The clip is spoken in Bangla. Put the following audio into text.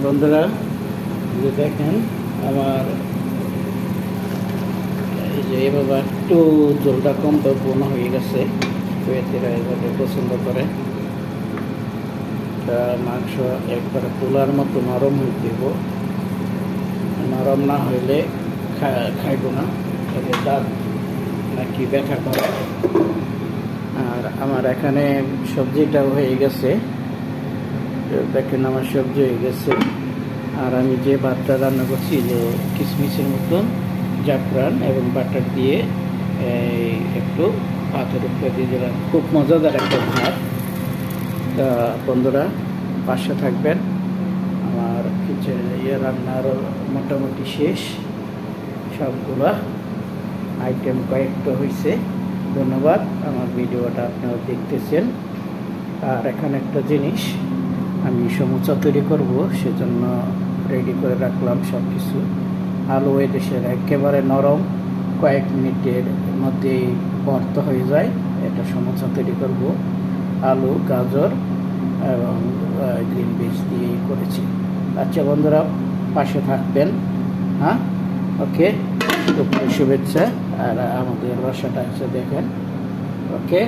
বন্ধুরা যে দেখেন আমার এই যে এভাবে একটু জলটা কম তো বোনা হয়ে গেছে। কুয়েতিরা এভাবে পছন্দ করে। তা মাংস একবারে তুলার মতো নরম হয়ে দেব, নরম না হইলে খাইব না, তবে দাঁত নাকি ব্যথা করে। আর আমার এখানে সবজিটাও হয়ে গেছে, দেখেন আমার সবজি হয়ে গেছে। আর আমি যে ভাতটা রান্না করছি যে কিশমিশের মতন জাফরান এবং বাটার দিয়ে একটু ভাতের উপরে দিয়ে দিলাম, খুব মজাদার একটা ভাত। তা বন্ধুরা পাশে থাকবেন। আমার কিচেন রান্নার মোটামুটি শেষ, সবগুলা আইটেম কয়েকটা হয়েছে। ধন্যবাদ, আমার ভিডিওটা আপনারা দেখতেছেন। আর এখানে একটা জিনিস আমি সমুচা তৈরি করব, সেজন্য রেডি করে রাখলাম সব কিছু। আলু এদেশের একেবারে নরম, কয়েক মিনিটের মধ্যেই ভর্ত হয়ে যায়। এটা সমুচা তৈরি করব, আলু, গাজর এবং গ্রিন বেজ দিয়ে করেছি। আচ্ছা বন্ধুরা পাশে থাকবেন, হ্যাঁ, ওকে, শুভেচ্ছা। আর আমাদের বাসাটা আছে দেখেন, ওকে।